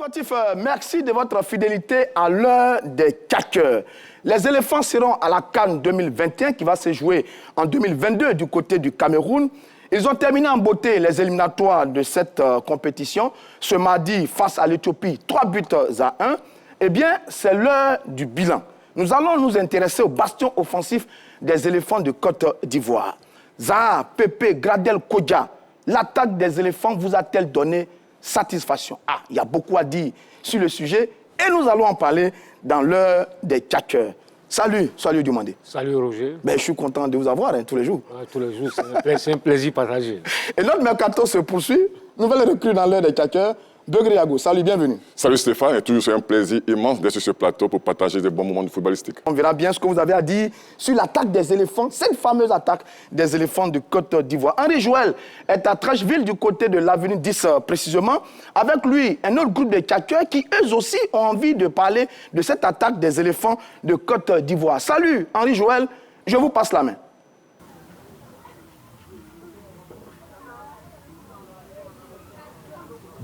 Sportifs, merci de votre fidélité à l'heure des 4 heures. Les éléphants seront à la CAN 2021 qui va se jouer en 2022 du côté du Cameroun. Ils ont terminé en beauté les éliminatoires de cette compétition ce mardi face à l'Éthiopie, 3-1. Eh bien, c'est l'heure du bilan. Nous allons nous intéresser au bastion offensif des éléphants de Côte d'Ivoire. Zaha, Pepe, Gradel, Kodja, l'attaque des éléphants vous a-t-elle donné satisfaction? Ah, il y a beaucoup à dire sur le sujet et nous allons en parler dans l'heure des 4 heures. Salut Dumandé. Salut Roger. Ben, je suis content de vous avoir tous les jours. Tous les jours, c'est un plaisir partagé. Et notre mercato se poursuit. Nouvelle recrue dans l'heure des 4 heures. Beugri Yago, salut, bienvenue. Salut Stéphane, et toujours un plaisir immense d'être sur ce plateau pour partager des bons moments de footballistique. On verra bien ce que vous avez à dire sur l'attaque des éléphants, cette fameuse attaque des éléphants de Côte d'Ivoire. Henri Joël est à Trècheville du côté de l'avenue 10 précisément. Avec lui, un autre groupe de tchatcheurs qui eux aussi ont envie de parler de cette attaque des éléphants de Côte d'Ivoire. Salut Henri Joël, je vous passe la main.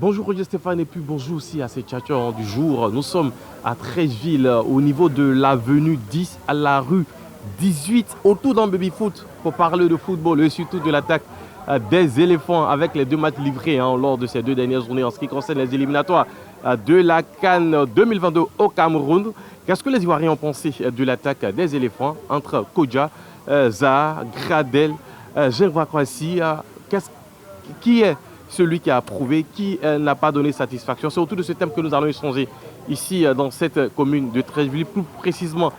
Bonjour Roger Stéphane et puis bonjour aussi à ces tchatcheurs du jour. Nous sommes à Trècheville au niveau de l'avenue 10 à la rue 18 autour d'un baby-foot pour parler de football et surtout de l'attaque des éléphants avec les 2 matchs livrés lors de ces 2 dernières journées en ce qui concerne les éliminatoires de la CAN 2022 au Cameroun. Qu'est-ce que les Ivoiriens ont pensé de l'attaque des éléphants entre Kodja, Zaha, Gradel, Gervais Kwasi? Qui est celui qui a approuvé, qui n'a pas donné satisfaction? C'est autour de ce thème que nous allons échanger ici dans cette commune de Trècheville, plus précisément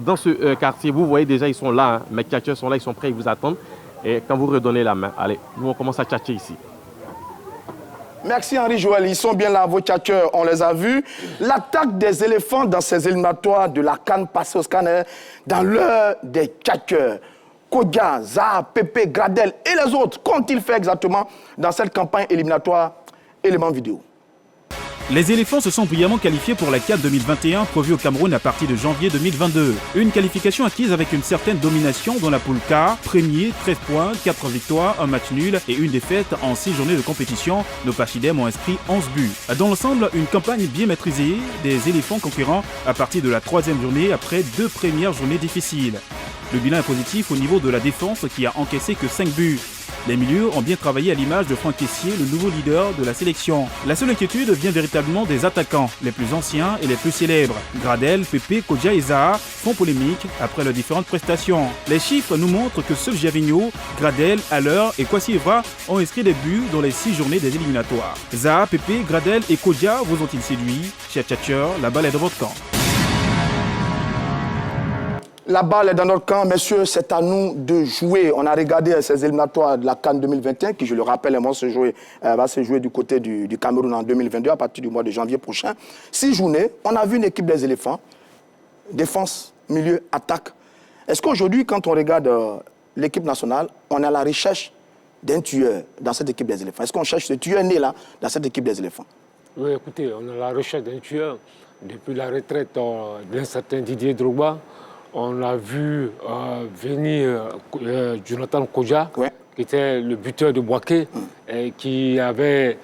dans ce quartier. Vous voyez déjà, ils sont là, mes tchatcheurs sont là, ils sont prêts, ils vous attendent. Et quand vous redonnez la main, allez, nous on commence à tchatcher ici. Merci Henri Joël, ils sont bien là, vos tchatcheurs, on les a vus. L'attaque des éléphants dans ces éliminatoires de la CAN passée au scanner dans l'heure des tchatcheurs. Kodja, Zaha, Pepe, Gradel et les autres, qu'ont-ils fait exactement dans cette campagne éliminatoire? Élément vidéo. Les éléphants se sont brillamment qualifiés pour la CAN 2021 prévue au Cameroun à partir de janvier 2022. Une qualification acquise avec une certaine domination dans la poule K, premier, 13 points, 4 victoires, un match nul et une défaite en 6 journées de compétition. Nos Pachidem ont inscrit 11 buts. Dans l'ensemble, une campagne bien maîtrisée, des éléphants conquérants à partir de la 3e journée après 2 premières journées difficiles. Le bilan est positif au niveau de la défense qui a encaissé que 5 buts. Les milieux ont bien travaillé à l'image de Franck Kessié, le nouveau leader de la sélection. La seule inquiétude vient véritablement des attaquants, les plus anciens et les plus célèbres. Gradel, Pepe, Kodja et Zaha font polémique après leurs différentes prestations. Les chiffres nous montrent que seuls Javigno, Gradel, Haller et Kwasi Evra ont inscrit des buts dans les 6 journées des éliminatoires. Zaha, Pepe, Gradel et Kodja vous ont-ils séduit? Chers tchatcheurs, la balle est dans votre camp. La balle est dans notre camp, messieurs, c'est à nous de jouer. On a regardé ces éliminatoires de la CAN 2021 qui, je le rappelle, va se jouer du côté du Cameroun en 2022 à partir du mois de janvier prochain. 6 journées, on a vu une équipe des éléphants, défense, milieu, attaque. Est-ce qu'aujourd'hui, quand on regarde l'équipe nationale, on est à la recherche d'un tueur dans cette équipe des éléphants? Est-ce qu'on cherche ce tueur né là dans cette équipe des éléphants? Oui, écoutez, on est à la recherche d'un tueur. Depuis la retraite d'un certain Didier Drogba, on a vu venir Jonathan Kodja, ouais, qui était le buteur de Bouaké, et qui avait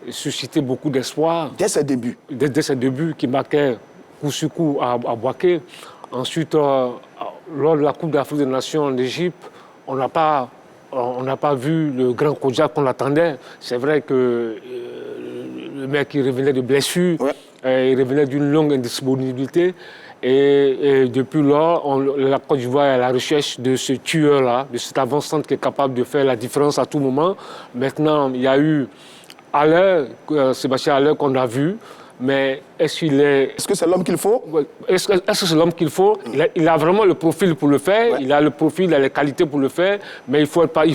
suscité beaucoup d'espoir. Dès ses débuts. Dès ses débuts, qui marquait coup sur coup à Bouaké. Ensuite, lors de la Coupe d'Afrique des Nations en Égypte, on n'a pas vu le grand Kodja qu'on attendait. C'est vrai que le mec, il revenait de blessures, ouais, il revenait d'une longue indisponibilité. Et depuis là, la Côte d'Ivoire est à la recherche de ce tueur-là, de cet avant-centre qui est capable de faire la différence à tout moment. Maintenant, il y a eu Haller, Sébastien Haller qu'on a vu, mais est-ce qu'il est... Est-ce que c'est l'homme qu'il faut? Est-ce que c'est l'homme qu'il faut? Il a vraiment le profil pour le faire, ouais, il a le profil, il a les qualités pour le faire, mais il faut attendre,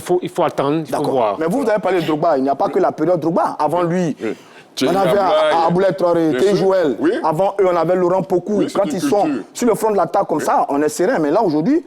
il faut voir. Mais vous avez parlé de Drogba, il n'y a pas que la période Drogba. Avant lui... Oui. On avait Aboulaye Traoré, Joël. Oui. Avant eux, on avait Laurent Pokou. Oui, quand ils sont sur le front de l'attaque comme ça, on est serein. Mais là, aujourd'hui,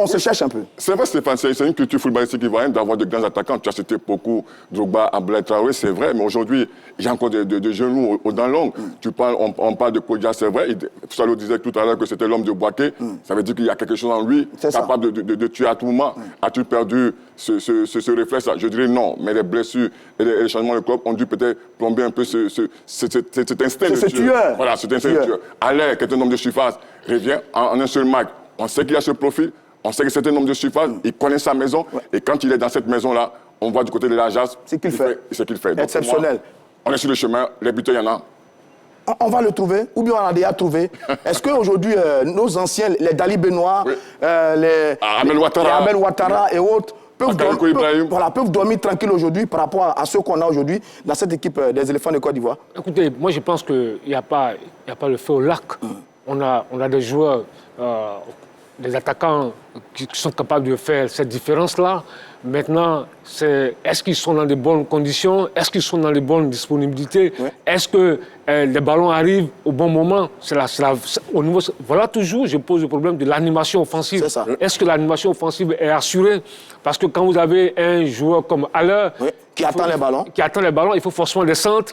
On se cherche un peu. C'est vrai, Stéphane, c'est une culture footballistique ivoirienne d'avoir de grands attaquants. Tu as cité beaucoup Drogba, Abdoulaye Traoré, c'est vrai, mais aujourd'hui, il y a encore de jeunes loups aux dents longues. On parle de Kodja, c'est vrai. Salou disait tout à l'heure que c'était l'homme de Boaké. Ça veut dire qu'il y a quelque chose en lui capable de tuer à tout moment. As-tu perdu ce réflexe-là? Je dirais non, mais les blessures et les changements de club ont dû peut-être plomber un peu cet instinct de tueur. Voilà, cet instinct de tueur. Allaire, qui est un homme de surface, revient en un seul match. On sait qu'il a ce profil. On sait que c'est un homme de surface, il connaît sa maison, et quand il est dans cette maison-là, on voit du côté de l'Ajax, c'est qu'il fait. C'est qu'il fait. Donc, exceptionnel. Moi, on est sur le chemin, les buteurs, il y en a. On va le trouver, ou bien on l'a déjà trouvé. Est-ce qu'aujourd'hui, nos anciens, les Dali Benoît, les Ahmed Ouattara et autres, peuvent dormir tranquilles aujourd'hui par rapport à ceux qu'on a aujourd'hui dans cette équipe des éléphants de Côte d'Ivoire? Écoutez, moi je pense qu'il n'y a pas le feu au lac. On a des joueurs... des attaquants qui sont capables de faire cette différence-là. Maintenant, est-ce qu'ils sont dans de bonnes conditions? Est-ce qu'ils sont dans les bonnes disponibilités? Est-ce que les ballons arrivent au bon moment? Au niveau, voilà toujours, je pose le problème de l'animation offensive. Est-ce que l'animation offensive est assurée? Parce que quand vous avez un joueur comme Haller... qui attend les ballons, il faut forcément des centres.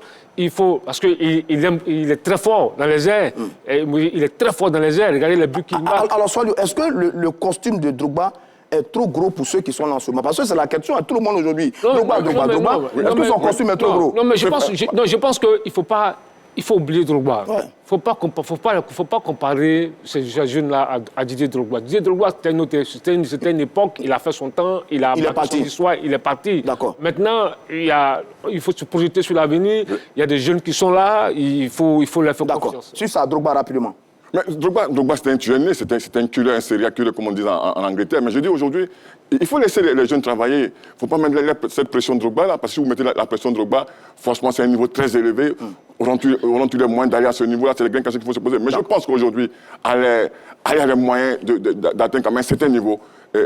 Parce qu'il est très fort dans les airs. Il est très fort dans les airs. Regardez les buts qu'il marque. Alors, est-ce que le costume de Drogba est trop gros pour ceux qui sont là en ce moment? Parce que c'est la question à tout le monde aujourd'hui. Drogba. Est-ce que son costume est trop gros? Non, mais je pense qu'il ne faut pas... Il faut oublier Drogba. Il ne faut pas comparer ces jeunes-là à Didier Drogba. Didier Drogba, c'était une époque, il a fait son temps, il est parti. Il est parti. Maintenant, il faut se projeter sur l'avenir. Il y a des jeunes qui sont là, il faut leur faire confiance. Sur ça, Drogba, rapidement. Mais Drogba c'était un tueur né, c'était un killer, un serial killer, comme on dit en Angleterre. Mais je dis aujourd'hui, il faut laisser les jeunes travailler. Il ne faut pas mettre cette pression de Drogba là, parce que si vous mettez la pression de Drogba, franchement, c'est un niveau très élevé. Auront-ils les moyens d'aller à ce niveau-là? C'est les grandes questions qu'il faut se poser. Mais je pense qu'aujourd'hui, elle a les moyens d'atteindre quand même un certain niveau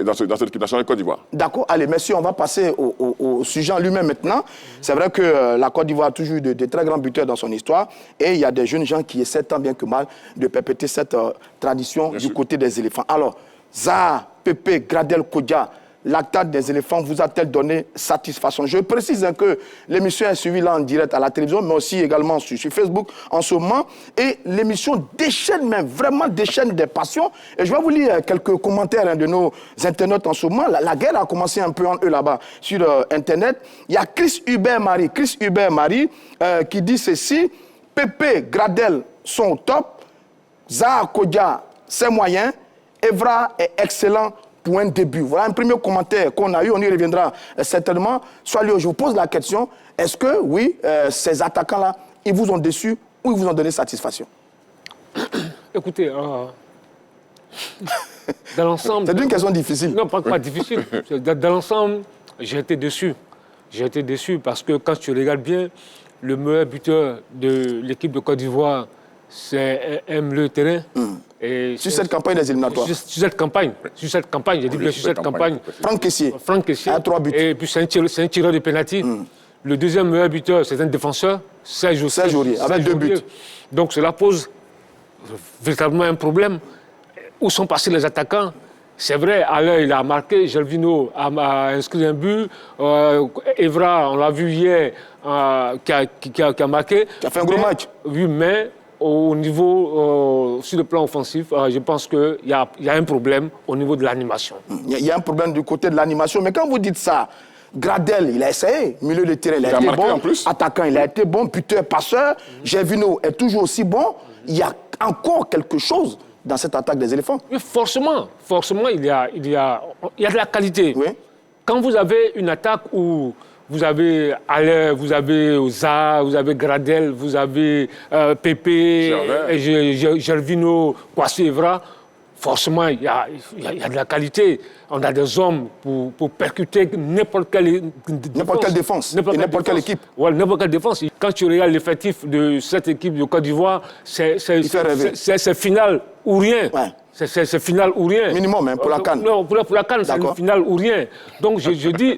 dans cette équipe nationale de Côte d'Ivoire. D'accord, allez, messieurs, on va passer au sujet en lui-même maintenant. C'est vrai que la Côte d'Ivoire a toujours eu de très grands buteurs dans son histoire, et il y a des jeunes gens qui essaient tant bien que mal de perpétuer cette tradition du côté des éléphants. Alors, Zaha, Pepe, Gradel, Kodja, l'acte des éléphants vous a-t-elle donné satisfaction? Je précise que l'émission est suivie là en direct à la télévision, mais aussi également sur Facebook en ce moment. Et l'émission déchaîne, mais vraiment déchaîne des passions. Et je vais vous lire quelques commentaires de nos internautes en ce moment. La guerre a commencé un peu en eux là-bas sur Internet. Il y a Chris Hubert Marie qui dit ceci: Pepe, Gradel sont au top. Zaha, Kodja, c'est moyen. Evra est excellent pour un début. Voilà un premier commentaire qu'on a eu, on y reviendra certainement. Salou, je vous pose la question, est-ce que, oui, ces attaquants-là, ils vous ont déçu ou ils vous ont donné satisfaction? Écoutez, dans l'ensemble... C'est une question difficile. Non, pas difficile. Dans l'ensemble, j'ai été déçu. J'ai été déçu parce que quand tu regardes bien, le meilleur buteur de l'équipe de Côte d'Ivoire, c'est un milieu de terrain. Et sur cette campagne des éliminatoires. Sur cette campagne, j'ai dit bien sur cette campagne. Franck Kessié. A 3 buts. Et puis c'est un tireur de pénalty. Le deuxième meilleur buteur, c'est un défenseur, Serge Aurier, avec 2 buts. Donc cela pose véritablement un problème. Où sont passés les attaquants? C'est vrai, Haller, il a marqué, Gervinho a inscrit un but, Evra, on l'a vu hier, qui a marqué. Qui a fait un gros match. Oui, mais au niveau, sur le plan offensif, je pense qu'il y a un problème au niveau de l'animation. Il y a un problème du côté de l'animation, mais quand vous dites ça, Gradel, il a essayé, milieu de terrain, il a été bon, attaquant, il a été bon, buteur, passeur, Gervinho est toujours aussi bon. Il y a encore quelque chose dans cette attaque des éléphants. Oui, forcément, il y a de la qualité. Oui. Quand vous avez une attaque où vous avez Haller, vous avez Zaha, vous avez Gradel, vous avez Pepe, Gervinho, Kwasi Evra, forcément, il y a de la qualité. On a des hommes pour percuter n'importe quelle défense, n'importe quelle équipe. Ouais, n'importe quelle défense. Quand tu regardes l'effectif de cette équipe de Côte d'Ivoire, c'est final ou rien. Ouais. C'est final ou rien. Minimum, hein, pour la CAN. Non, pour la CAN, c'est final ou rien. Donc je dis...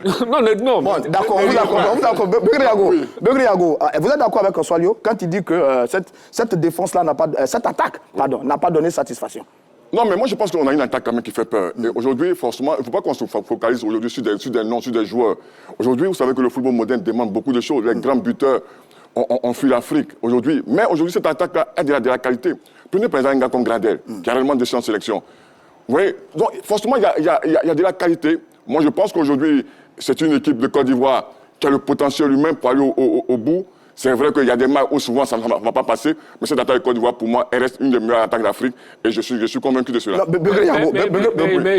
non. Bon, d'accord, vous d'accord. Begriago, vous êtes d'accord avec Salou quand il dit que cette défense-là n'a pas... Cette attaque, pardon, n'a pas donné satisfaction? Non, mais moi, je pense qu'on a une attaque quand même qui fait peur. Et aujourd'hui, forcément, il ne faut pas qu'on se focalise aujourd'hui sur des noms, sur des joueurs. Aujourd'hui, vous savez que le football moderne demande beaucoup de choses. Les grands buteurs ont fui l'Afrique aujourd'hui. Mais aujourd'hui, cette attaque-là a de la qualité. Prenez par exemple un gars comme Gradel, qui a réellement décidé en sélection. Vous voyez, donc forcément, il y a de la qualité. Moi, je pense qu'aujourd'hui, c'est une équipe de Côte d'Ivoire qui a le potentiel humain pour aller au bout. C'est vrai qu'il y a des matchs où souvent ça ne va pas passer, mais cette attaque de Côte d'Ivoire, pour moi, elle reste une des meilleures attaques d'Afrique et je suis convaincu de cela.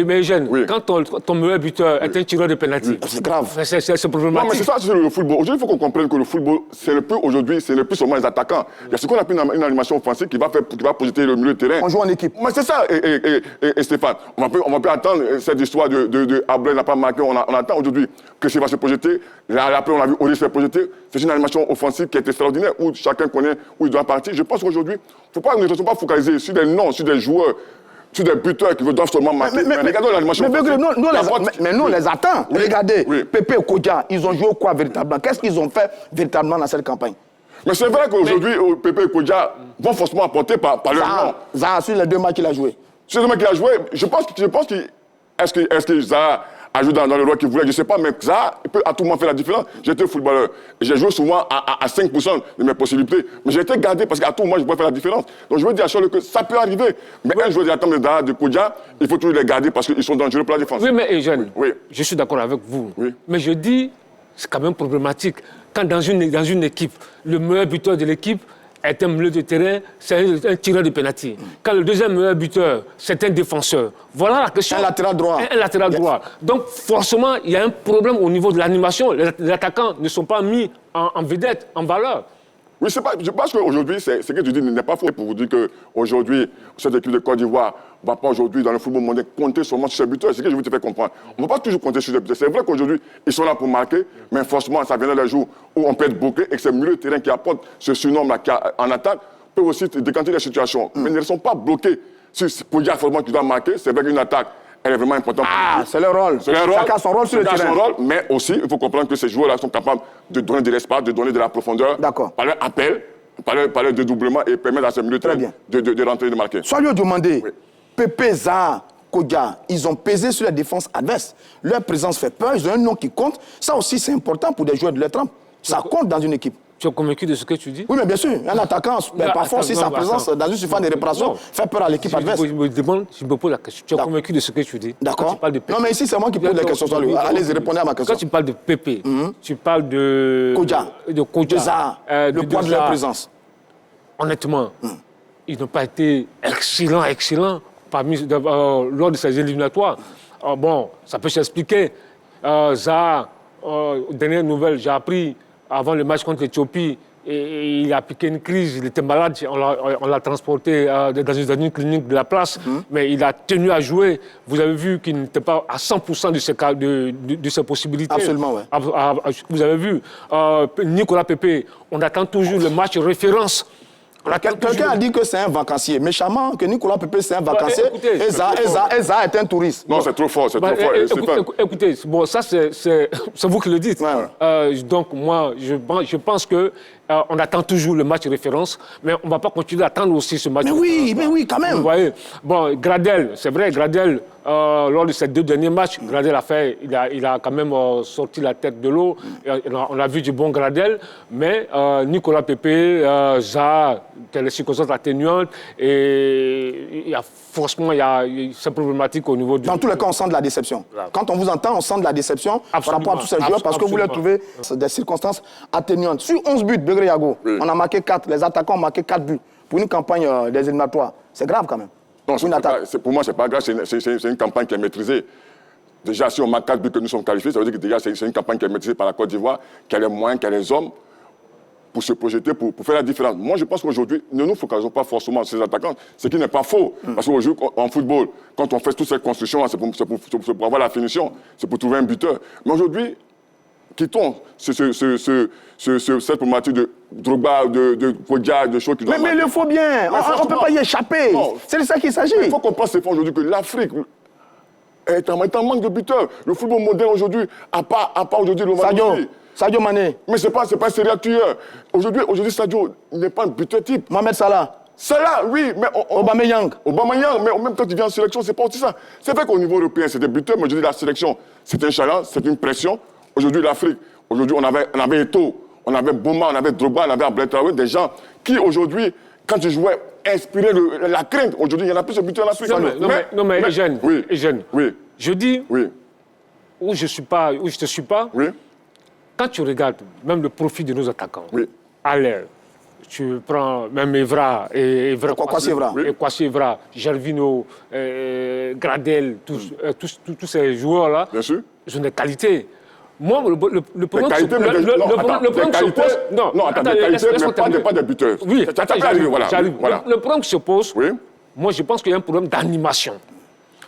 Mais Jeanne, quand ton meilleur buteur est un tireur de pénalty, c'est grave. C'est problématique. Non, mais c'est ça, c'est le football. Aujourd'hui, il faut qu'on comprenne que le football, ce n'est plus seulement les attaquants. Il y a ce qu'on appelle une animation offensive qui va projeter le milieu de terrain. On joue en équipe. Mais c'est ça, et Stéphane. On peut attendre cette histoire de Ablé n'a pas marqué. On attend aujourd'hui que ça va se projeter. Là, après, on a vu Oris se projeter. C'est une animation offensive qui est extraordinaire, où chacun connaît où il doit partir. Je pense qu'aujourd'hui, il ne faut pas focaliser sur des noms, sur des joueurs, sur des buteurs qui doivent seulement marquer. Mais regardons l'animation offensive. Mais nous, on les attend. Oui. Regardez, Oui. Pépé et Kodja, ils ont joué quoi véritablement? Qu'est-ce qu'ils ont fait véritablement dans cette campagne? Mais c'est vrai qu'aujourd'hui, Pépé et Kodja vont forcément apporter par leur nom. Zaha, sur les 2 matchs qu'il a joué. Sur les 2 matchs qu'il a joué, je pense qu'il... Est-ce que Zaha a joué dans le rôle qu'il voulait? Je ne sais pas, mais Zaha peut à tout moment faire la différence. J'étais footballeur. J'ai joué souvent à 5% de mes possibilités. Mais j'ai été gardé parce qu'à tout moment, je pouvais faire la différence. Donc je veux dire à Charles que ça peut arriver. Mais un joueur de Zaha, de Kodja, il faut toujours les garder parce qu'ils sont dangereux pour la défense. Oui, mais Jeanne, oui. Je suis d'accord avec vous. Oui. Mais je dis, c'est quand même problématique. Quand dans une équipe, le meilleur buteur de l'équipe est un milieu de terrain, c'est un tireur de pénalty. Quand le deuxième meilleur buteur, c'est un défenseur. Voilà la question. Un latéral droit. Un latéral droit. Donc, forcément, il y a un problème au niveau de l'animation. Les attaquants ne sont pas mis en vedette, en valeur. Oui, je pense qu'aujourd'hui, ce que tu dis n'est pas faux pour vous dire qu'aujourd'hui, cette équipe de Côte d'Ivoire ne va pas aujourd'hui dans le football mondial compter seulement sur ses buteurs. C'est ce que je veux te faire comprendre. On ne va pas toujours compter sur ses buteurs. C'est vrai qu'aujourd'hui, ils sont là pour marquer, mais forcément, ça viendra des jours où on peut être bloqué et que c'est le milieu de terrain qui apporte ce surnom-là en attaque peut aussi décanter les situations. Mais ils ne sont pas bloqués. Pour dire forcément qu'il doit marquer, c'est vrai qu'une attaque, elle est vraiment importante. Ah, c'est leur rôle. Chacun a son rôle sur le terrain. Mais aussi, il faut comprendre que ces joueurs-là sont capables de donner de l'espace, de donner de la profondeur. D'accord. Par leur appel, par leur dédoublement et permettre à ces milieux de rentrer et de marquer. Soyons demandés. Oui. Pépé, Zaha, Kodja, ils ont pesé sur la défense adverse. Leur présence fait peur, ils ont un nom qui compte. Ça aussi, c'est important pour des joueurs de leur trempe. Ça compte dans une équipe. Tu es convaincu de ce que tu dis? Oui, mais bien sûr, un attaquant, parfois aussi sa présence dans une surface de réparation fait peur à l'équipe adverse. Je me pose la question. Tu es convaincu de ce que tu dis? D'accord. Non, mais ici, c'est moi qui pose les questions. Allez-y, répondez à ma question. Quand tu parles de Pépé, tu parles de Kodja, de Zaha, le poids de leur présence. Honnêtement, ils n'ont pas été excellents lors de ces éliminatoires. Bon, ça peut s'expliquer. Zaha, dernière nouvelle, j'ai appris avant le match contre l'Éthiopie, il a piqué une crise, il était malade, on l'a transporté dans une clinique de la place, mais il a tenu à jouer. Vous avez vu qu'il n'était pas à 100% de ses possibilités. Absolument, oui. Vous avez vu, Nicolas Pépé, on attend toujours le match référence. Quelqu'un a dit que c'est un vacancier. Méchamment, que Nicolas Pépé, c'est un vacancier. Et Zaha est un touriste. Non, c'est trop fort, c'est trop fort. Écoutez, bon, ça, c'est vous qui le dites. Ouais. Donc, moi, je pense que on attend toujours le match référence, mais on ne va pas continuer à attendre aussi ce match. Mais oui, quand même. Vous voyez. Bon, Gradel, c'est vrai, Gradel, lors de ces 2 derniers matchs, Gradel il a quand même sorti la tête de l'eau. On a vu du bon Gradel, mais Nicolas Pépé, Zaha, les circonstances atténuantes, et franchement, c'est problématique au niveau du... Dans tous les cas, on sent de la déception. Quand on vous entend, on sent de la déception par rapport à tous ces joueurs parce que vous les trouvez des circonstances atténuantes. Sur 11 buts, Begré Yago, on a marqué 4, les attaquants ont marqué 4 buts pour une campagne des éliminatoires. C'est grave quand même. Non, pour moi, c'est pas grave, c'est une campagne qui est maîtrisée. Déjà, si on marque 4 buts que nous sommes qualifiés, ça veut dire que déjà, c'est une campagne qui est maîtrisée par la Côte d'Ivoire, qui a les moyens, qui a les hommes pour se projeter, pour faire la différence. Moi, je pense qu'aujourd'hui, ne nous focalisons pas forcément sur ces attaquants, ce qui n'est pas faux. Parce qu'aujourd'hui, en football, quand on fait toutes ces constructions, c'est pour avoir la finition, c'est pour trouver un buteur. Mais aujourd'hui, quittons cette problématique de Drogba, de Kodja, de choses qui doivent... Mais il le faut bien, on ne peut pas y échapper. C'est de ça qu'il s'agit. Il faut qu'on pense aujourd'hui que l'Afrique est en manque de buteurs. Le football moderne aujourd'hui, à part aujourd'hui le Sadio Mané. Mais c'est pas un sérieux tueur. Aujourd'hui, Sadio n'est pas un buteur type. Mohamed Salah. Cela, oui, mais... Aubameyang, mais même quand tu viens en sélection, c'est pas aussi ça. C'est vrai qu'au niveau européen, c'est des buteurs, mais je dis la sélection, c'est un challenge, c'est une pression. Aujourd'hui, l'Afrique, aujourd'hui, on avait Eto'o, on avait Boma, on avait Drogba, on avait Abdoulaye Traoré, des gens qui, aujourd'hui, quand tu jouais, inspiraient la crainte. Aujourd'hui, il y en a plus de buteurs en Afrique. Non, mais Eugène, oui, Eugène, oui, je dis, oui, où je ne te suis pas, oui, quand tu regardes même le profil de nos attaquants, oui. à l'air, tu prends même Evra, Kwasi Evra, Gervinho, Gradel, tous ces joueurs-là, Bien sûr. ils ont des qualités. Moi, le problème Des qualités, qui se pose... Non, attends, des qualités, mais pas des buteurs. Oui, j'arrive, voilà. Le problème qui se pose, Oui. moi, je pense qu'il y a un problème d'animation.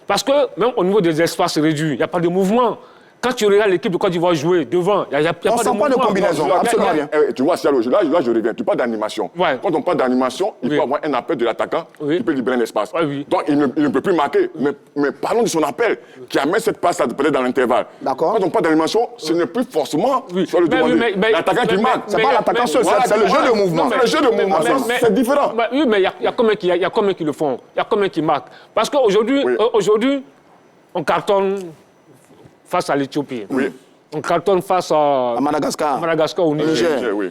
Parce que même au niveau des espaces réduits, il n'y a pas de mouvement. Quand tu regardes l'équipe de Côte d'Ivoire jouer devant, il n'y a pas de mouvement. On sent pas de combinaison, absolument rien. Tu vois, là, je reviens. Tu parles d'animation. Ouais. Quand on parle d'animation, il faut avoir un appel de l'attaquant qui peut libérer l'espace. Oui. Donc, il ne peut plus marquer. Mais parlons de son appel, qui amène cette passe peut-être dans l'intervalle. D'accord. Quand on parle d'animation, ce n'est plus forcément sur le demander. L'attaquant qui marque. C'est pas l'attaquant seul, c'est le jeu de mouvement. C'est le jeu de mouvement, c'est différent. Oui, mais il y a combien qui le font? Il y a combien qui marquent? Parce qu'aujourd'hui, on cartonne face à l'Éthiopie. Oui. On cartonne face à Madagascar. Au Niger. Oui.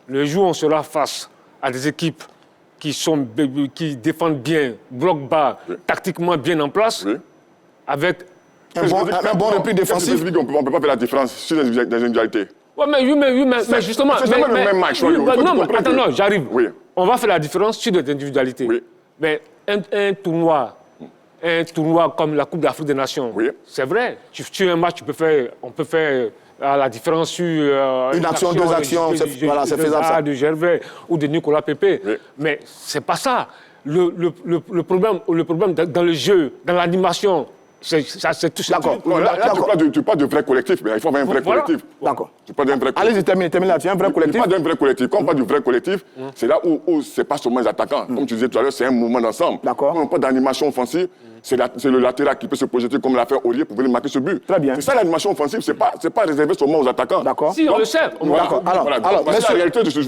Le jour où on sera face à des équipes qui défendent bien, bloquent bas, tactiquement bien en place, avec Un bon repli défensif. On ne peut pas faire la différence sur les individualités. Oui, mais justement... C'est jamais le même match. Non, j'arrive. Oui. On va faire la différence sur des individualités. Oui. Mais un tournoi comme la Coupe d'Afrique des Nations, c'est vrai. Sur un match, on peut faire la différence sur une action, deux actions, c'est faisable ça. De Gervais ou de Nicolas Pepe. Oui. Mais c'est pas ça. Le problème dans le jeu, dans l'animation, c'est tout ça. D'accord. Là, tu parles de vrai collectif, mais il faut avoir un vrai collectif. D'accord. Tu parles d'un vrai collectif. Allez-y, termine là-dessus. Un vrai collectif. Tu parles d'un vrai collectif. Quand on parle du vrai collectif, c'est là où c'est pas seulement les attaquants. Comme tu disais tout à l'heure, c'est un mouvement d'ensemble. D'accord. Quand on parle d'animation offensive, c'est le latéral qui peut se projeter comme l'a fait Aurier pour venir marquer ce but. Très bien. C'est ça l'animation offensive, c'est pas réservé seulement aux attaquants. D'accord. Si, on le sait. D'accord. Alors, c'est la réalité de ce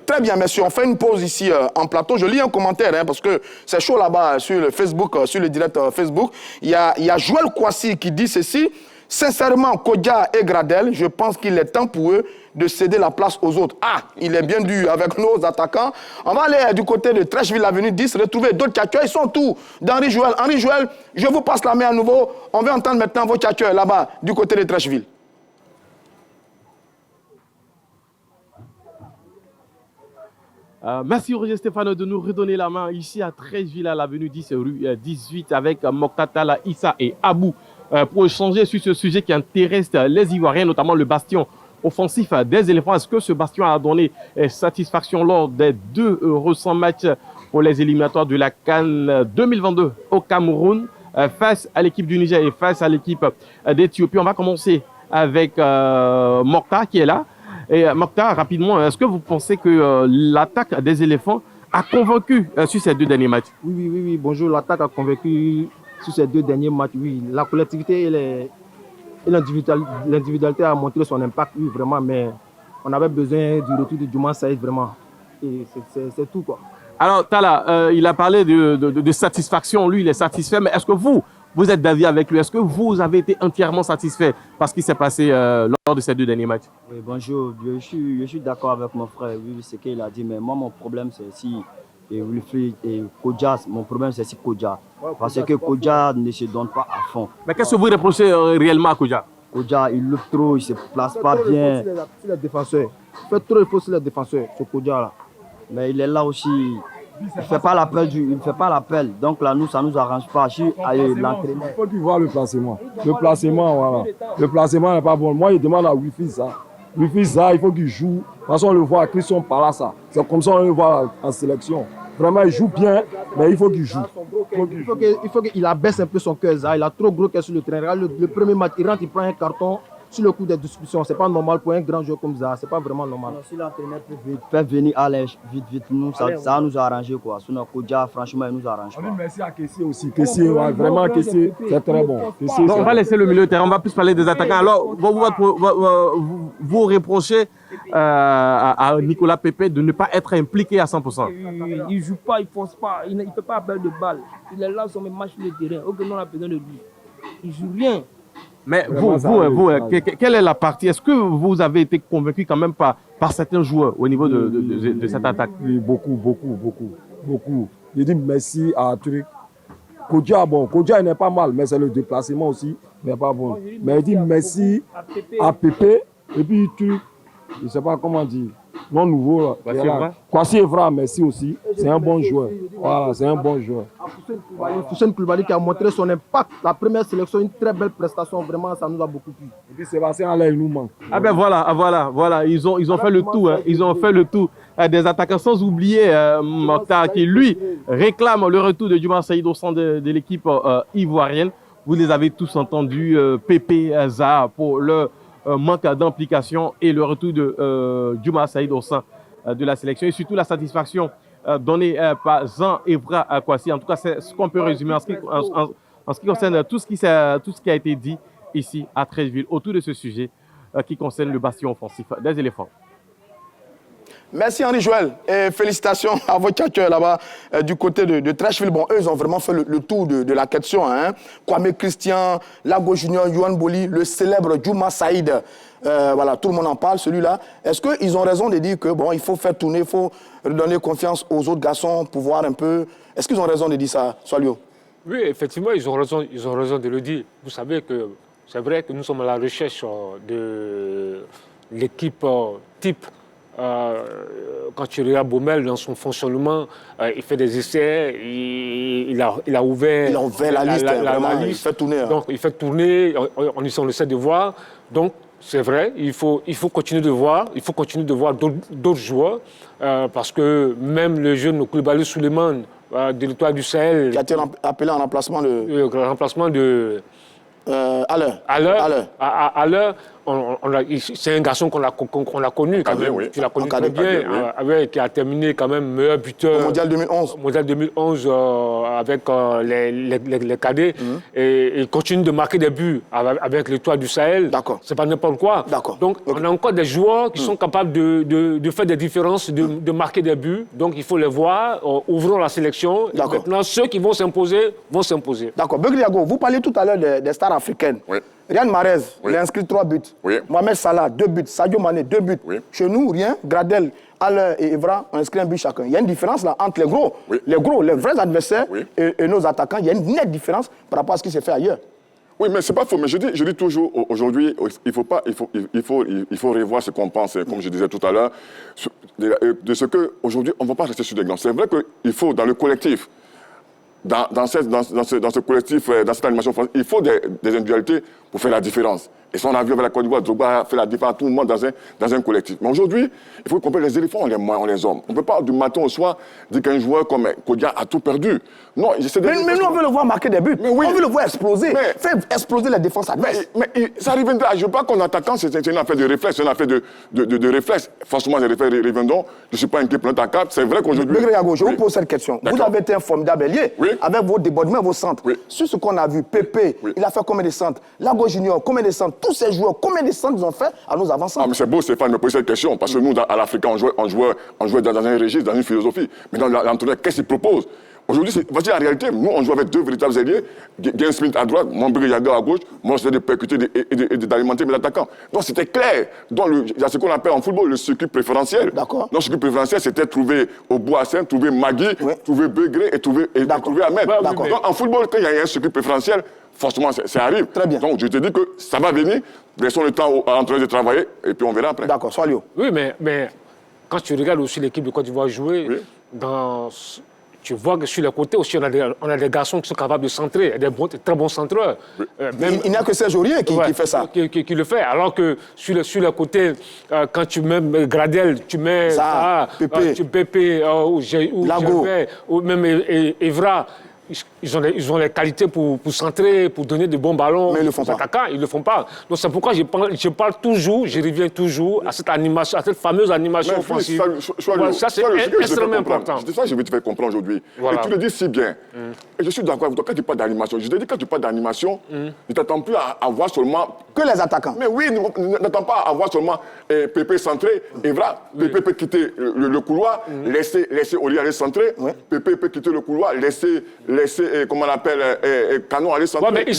très bien, messieurs. On fait une pause ici en plateau. Je lis un commentaire, parce que c'est chaud là-bas sur le Facebook, sur le direct Facebook. Il y a Joël Kwasi qui dit ceci. Sincèrement, Kodja et Gradel, je pense qu'il est temps pour eux de céder la place aux autres. Ah, il est bien dur avec nos attaquants. On va aller du côté de Trècheville, avenue 10, retrouver d'autres tchatcheurs. Ils sont tous d'Henri Joël. Henri Joël, je vous passe la main à nouveau. On va entendre maintenant vos tchatcheurs là-bas, du côté de Trècheville. Merci Roger Stéphane de nous redonner la main ici à Trècheville, à l'avenue 10, rue 18, avec Mokhtar, Issa et Abou, pour échanger sur ce sujet qui intéresse les Ivoiriens, notamment le bastion offensif des éléphants. Est-ce que ce bastion a donné satisfaction lors des deux récents matchs pour les éliminatoires de la CAN 2022 au Cameroun, face à l'équipe du Niger et face à l'équipe d'Éthiopie? On va commencer avec Mokhtar qui est là. Et Mokhtar, rapidement, est-ce que vous pensez que l'attaque des éléphants a convaincu sur ces deux derniers matchs? Oui, bonjour. L'attaque a convaincu sur ces deux derniers matchs, oui. La collectivité et l'individualité a montré son impact, oui, vraiment, mais on avait besoin du retour de Djouma Saïd, vraiment. Et c'est tout, quoi. Alors, Tala, il a parlé de satisfaction. Lui, il est satisfait, mais est-ce que vous êtes d'avis avec lui? Est-ce que vous avez été entièrement satisfait par ce qui s'est passé lors de ces deux derniers matchs? Oui, bonjour. Je suis d'accord avec mon frère, oui, ce qu'il a dit, mais moi, mon problème, c'est si Wilfried et Kodja, mon problème, c'est si Kodja. Parce que Kodja ne se donne pas à fond. Mais qu'est-ce que vous reprochez réellement à Kodja? Kodja, il lutte trop, il ne se place pas bien. Il les défenseurs. Il fait trop, il faut sur les défenseurs, ce Kodja là. Mais il est là aussi. Il ne fait pas l'appel. Donc là, ça ne nous arrange pas. Il faut qu'il voit le placement. Voilà. Le placement n'est pas bon. Moi, il demande à Wifi ça. Wifi ça, il faut qu'il joue. De toute façon, on le voit à Christian Palassa. C'est comme ça qu'on le voit en sélection. Vraiment, il joue bien, mais il faut qu'il joue. Il faut qu'il abaisse un peu son cœur. Il a trop gros cœur sur le terrain. Le premier match, il rentre, il prend un carton sur le coup des discussions. C'est pas normal pour un grand joueur comme ça. C'est pas vraiment normal. Si l'entraîneur peut faire venir à l'aise, vite, nous, ça nous a arrangé, quoi. Sinon, Kodja, franchement, il nous a arrangé. Merci à Kessié aussi. Kessié, vraiment, Kessié, c'est très bon. Kessié, on va laisser le milieu de terrain, on va plus parler des attaquants. Alors, vous reprochez à Nicolas Pepe de ne pas être impliqué à 100%. Il ne joue pas, il ne force pas, il ne peut pas perdre de balle. Il est là sur mes matchs sur le terrain. Aucun on a besoin de lui. Il ne joue rien. Mais vous, quelle est la partie? Est-ce que vous avez été convaincu quand même par certains joueurs au niveau de cette attaque? Beaucoup. Je dis merci à truc. Kodja, bon, Kodja il n'est pas mal, mais c'est le déplacement aussi, il n'est pas bon. Mais il dit merci à Pépé, et puis truc, je ne sais pas comment dire, non nouveau là. Kwasi Evra, merci aussi, c'est un bon joueur. Voilà, c'est un bon joueur. Foussène Koulibaly qui a montré son impact, la première sélection, une très belle prestation, vraiment ça nous a beaucoup plu. Et puis Sébastien Allaire, il nous manque. Ah ben voilà, ils ont fait le tout, hein. Ils ont fait le tout des attaquants, sans oublier Mokhtar qui lui réclame le retour de Djouma Saïd au sein de l'équipe ivoirienne. Vous les avez tous entendus, Pépé, Zaha pour le manque d'implication et le retour de Djouma Saïd au sein de la sélection et surtout la satisfaction donnée par Jean Evra Kwasi. En tout cas, c'est ce qu'on peut résumer en ce qui concerne tout ce qui a été dit ici à Treichville autour de ce sujet qui concerne le bastion offensif des éléphants. Merci Henri Joël et félicitations à vos tchatcheurs là-bas du côté de Treichville. Bon, eux, ils ont vraiment fait le tour de la question. Hein. Kwame Christian, Lago Junior, Yohan Boli, le célèbre Djouma Saïd. Voilà, tout le monde en parle, celui-là. Est-ce qu'ils ont raison de dire que bon, il faut faire tourner, il faut redonner confiance aux autres garçons pour voir un peu. Est-ce qu'ils ont raison de dire ça, Swalio? Oui, effectivement, ils ont raison de le dire. Vous savez que c'est vrai que nous sommes à la recherche de l'équipe type. Quand tu regardes Baumel dans son fonctionnement, il fait des essais, il a ouvert la liste, il fait tourner. Hein. Donc il fait tourner, on le sait de voir. Donc c'est vrai, il faut continuer de voir, d'autres joueurs, parce que même le jeune Koulibaly Souleymane de l'Étoile du Sahel, qui a été appelé en remplacement de à l'heure, c'est un garçon qu'on a connu quand même. Oui. Tu l'as connu très bien, qui a terminé quand même meilleur buteur. Au Mondial 2011. Mondial 2011 avec les cadets. Et il continue de marquer des buts avec l'Étoile du Sahel. D'accord. C'est pas n'importe quoi. D'accord. Donc on a encore des joueurs qui sont capables de faire des différences, de marquer des buts. Donc il faut les voir, ouvrons la sélection. Et maintenant, ceux qui vont s'imposer. D'accord. Begliago, vous parliez tout à l'heure des stars africaines. Oui. Riyad Mahrez, il a inscrit 3 buts. Oui. Mohamed Salah, 2 buts. Sadio Mané, 2 buts. Oui. Chez nous, rien. Gradel, Aller et Evra ont inscrit un but chacun. Il y a une différence là entre les gros. Oui. Les vrais adversaires oui. et nos attaquants. Il y a une nette différence par rapport à ce qui s'est fait ailleurs. Oui, mais c'est pas faux. Mais je dis toujours, aujourd'hui, il faut revoir ce qu'on pense, comme je disais tout à l'heure, de ce qu'aujourd'hui, on ne va pas rester sur des grands. C'est vrai qu'il faut, dans le collectif, dans ce collectif, dans cette animation française, il faut des individualités pour faire la différence. Et ça, on a vu avec la Côte d'Ivoire, Drogba fait la différence à tout le monde dans un collectif. Mais aujourd'hui, il faut comprendre les éléphants, on les hommes. On ne peut pas, du matin au soir, dire qu'un joueur comme Kodja a tout perdu. Non, mais nous, on veut le voir marquer des buts. Oui. On veut le voir exploser. Faire exploser la défense adverse. Mais ça reviendra. Je ne veux pas qu'en attaquant, c'est une affaire de réflexe. C'est une affaire de réflexe. Franchement, les réflexes reviendront. Je ne suis pas inquiet pour l'attaquant. C'est vrai qu'aujourd'hui. Je vous pose cette question. Vous avez été un formidable ailier avec vos débordements, vos centres. Sur ce qu'on a vu, Pépé, il a fait combien de centres? Lago Junior, combien de centres? Tous ces joueurs, combien de centres ils ont fait à nos avancées? Ah, mais c'est beau, Stéphane, de me poser cette question. Parce que nous, à l'Afrique, on jouait dans un registre, dans une philosophie. Mais dans l'entraîneur, qu'est-ce qu'il propose? Aujourd'hui, voici la réalité. Nous, on joue avec 2 véritables ailiers. Gain Smith à droite, Mambiri Yaga à gauche. Moi, c'était de percuter et d'alimenter mes attaquants. Donc, c'était clair. Donc, il y a ce qu'on appelle en football le circuit préférentiel. D'accord. Donc, le circuit préférentiel, c'était trouver au Boissin, trouver Magui, trouver Begré et trouver Ahmed. D'accord. Donc, en football, quand il y a un circuit préférentiel, forcément, ça arrive. Très bien. Donc, je te dis que ça va venir. Laissons le temps à l'entraîneur de travailler et puis on verra après. D'accord, Swalio. Oui, mais quand tu regardes aussi l'équipe de Côte d'Ivoire jouer, tu vois que sur les côtés aussi, on a des garçons qui sont capables de centrer, des très bons centreurs. Oui. Il n'y a que Serge Aurier qui fait ça. Qui le fait. Alors que sur les côtés, quand tu mets Gradel, tu mets Pépé, ou Lago, ou même Evra. ils ont les qualités pour centrer, pour donner de bons ballons mais ils le font aux pas. attaquants. Ils ne le font pas. Donc c'est pourquoi je parle toujours, je reviens toujours à cette animation, à cette fameuse animation offensive. Voilà, ça, c'est extrêmement important. C'est ça que je veux te faire comprendre aujourd'hui. Voilà. Et tu le dis si bien. Et je suis d'accord avec toi. Quand tu parles d'animation, je te dis quand tu parles d'animation, ne t'attends plus à voir seulement... Que les attaquants. Mais oui, n'attends pas à voir seulement Pépé centré, Evra. Pépé peut quitter le couloir, laisser Oli aller centrer. Pépé peut quitter le couloir, laisser comment on appelle, Canon aller centrer. Ouais, mais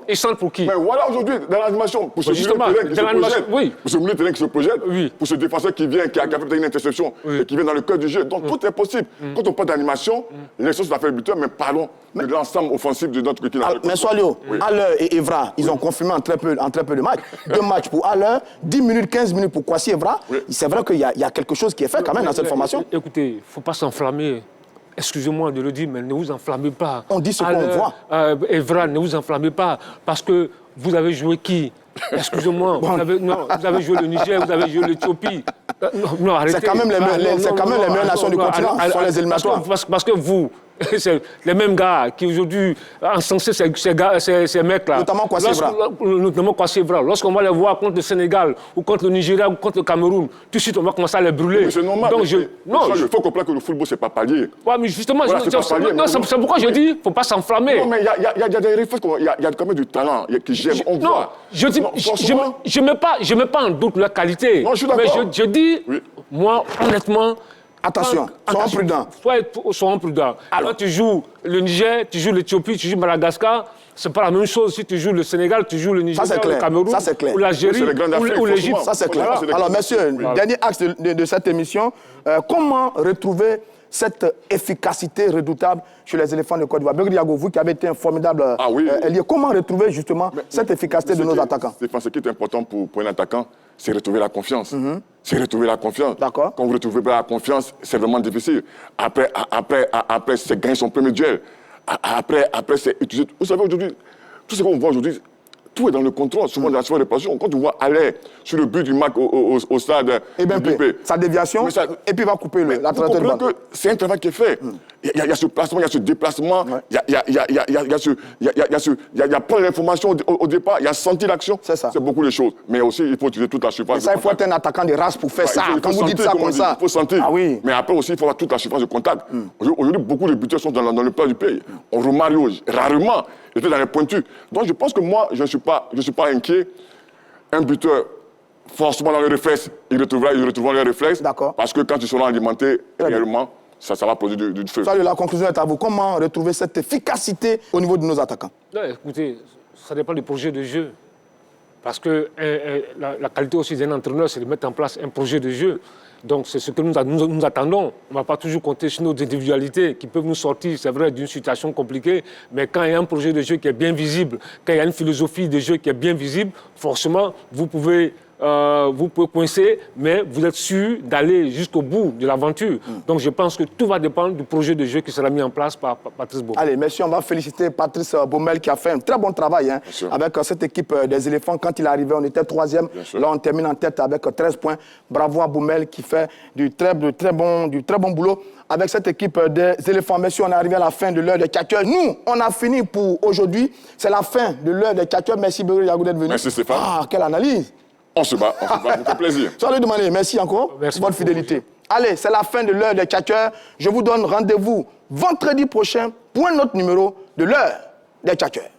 ils sentent pour qui? Mais voilà aujourd'hui, dans l'animation, pour ce milieu de terrain qui se projette, pour ce milieu de terrain qui se projette, pour ce défenseur qui vient, qui a capable une interception et qui vient dans le cœur du jeu. Donc tout est possible. Quand on parle d'animation, les choses va faire le buteur, mais parlons de l'ensemble offensif de notre équipe. Mais Soalio, Haller et Evra, ils ont confirmé en très peu de matchs. 2 matchs pour Haller, 10 minutes, 15 minutes pour Kwasi Evra. C'est vrai qu'il y a quelque chose qui est fait quand même dans cette formation. Écoutez, il ne faut pas s'enflammer. Excusez-moi de le dire, mais ne vous enflammez pas. On dit ce qu'on voit. Evra, ne vous enflammez pas. Parce que vous avez joué qui? Excusez-moi, vous avez joué le Niger, vous avez joué l'Éthiopie. Non, arrêtez. C'est quand même les meilleures nations du continent sur les éliminatoires. Parce que vous, c'est les mêmes gars qui aujourd'hui encensent ces mecs-là. Notamment Kwasi Evra. Notamment Kwasi Evra. Lorsqu'on va les voir contre le Sénégal, ou contre le Nigeria, ou contre le Cameroun, tout de suite on va commencer à les brûler. Mais c'est normal. Donc, il faut comprendre que le football, c'est pas palier. Ouais, mais justement, Voilà, c'est pourquoi je dis, il ne faut pas s'enflammer. Non, mais il y a des réflexes, il y a quand même du talent qui j'aime, on voit. Je ne mets pas en doute leur qualité. Non, je suis d'accord. Mais je dis, moi, honnêtement... Attention, soyons prudents. Soyons prudents. Quand tu joues le Niger, tu joues l'Éthiopie, tu joues Madagascar, c'est pas la même chose si tu joues le Sénégal, tu joues le Nigeria, le Cameroun, ou l'Algérie, ou l'Égypte. Ça, c'est clair. Alors, messieurs, dernier axe de cette émission, comment retrouver cette efficacité redoutable chez les éléphants de Côte d'Ivoire? Begri Yago, vous qui avez été un formidable ailier, comment retrouver justement cette efficacité de nos attaquants? Ce qui est important pour un attaquant, c'est retrouver la confiance. C'est retrouver la confiance. D'accord. Quand vous ne retrouvez pas la confiance, c'est vraiment difficile. Après c'est gagner son premier duel. Après c'est utiliser... Vous savez, aujourd'hui, tout ce qu'on voit aujourd'hui, tout est dans le contrôle, souvent dans la passion. Quand tu vois aller sur le but du match au stade Bempé, sa déviation, et puis il va couper la trajectoire de balle. C'est un travail qui est fait. Il y a ce placement, il y a ce déplacement, il y a pas l'information au départ, il y a senti l'action. C'est ça. C'est beaucoup de choses. Mais aussi, il faut utiliser toute la surface. Mais ça, il faut être un attaquant de race pour faire ça. Quand vous dites ça comme ça. Il faut sentir. Ah oui. Mais après aussi, il faut avoir toute la surface de contact. Aujourd'hui, beaucoup de buteurs sont dans le plat du pays. On Romario, rarement, il était dans les pointus. Donc je pense que moi, je ne suis pas inquiet. Un buteur, forcément dans le réflexe, il retrouvera le réflexe. D'accord. Parce que quand ils seront alimentés, réellement, ça va produire du feu. Salut, la conclusion est à vous. Comment retrouver cette efficacité au niveau de nos attaquants? Non, écoutez, ça dépend du projet de jeu. Parce que la qualité aussi d'un entraîneur, c'est de mettre en place un projet de jeu. Donc c'est ce que nous attendons. On ne va pas toujours compter sur nos individualités qui peuvent nous sortir, c'est vrai, d'une situation compliquée. Mais quand il y a un projet de jeu qui est bien visible, quand il y a une philosophie de jeu qui est bien visible, forcément, vous pouvez coincer, mais vous êtes sûr d'aller jusqu'au bout de l'aventure. Donc je pense que tout va dépendre du projet de jeu qui sera mis en place par Patrice Baumel. Allez, messieurs, on va féliciter Patrice Baumel qui a fait un très bon travail avec cette équipe des éléphants. Quand il est arrivé, on était 3e. Là, on termine en tête avec 13 points. Bravo à Baumel qui fait du très bon boulot avec cette équipe des éléphants. Messieurs, on est arrivé à la fin de l'heure des Tchatcheurs. Nous, on a fini pour aujourd'hui. C'est la fin de l'heure des Tchatcheurs. Merci Begri Yago d'être venu. Merci Stéphane. Ah, quelle analyse! On se bat, ça fait plaisir. Salut Demandé, merci encore pour votre fidélité. Allez, c'est la fin de l'heure des Tchatcheurs. Je vous donne rendez-vous vendredi prochain pour un autre numéro de l'heure des Tchatcheurs.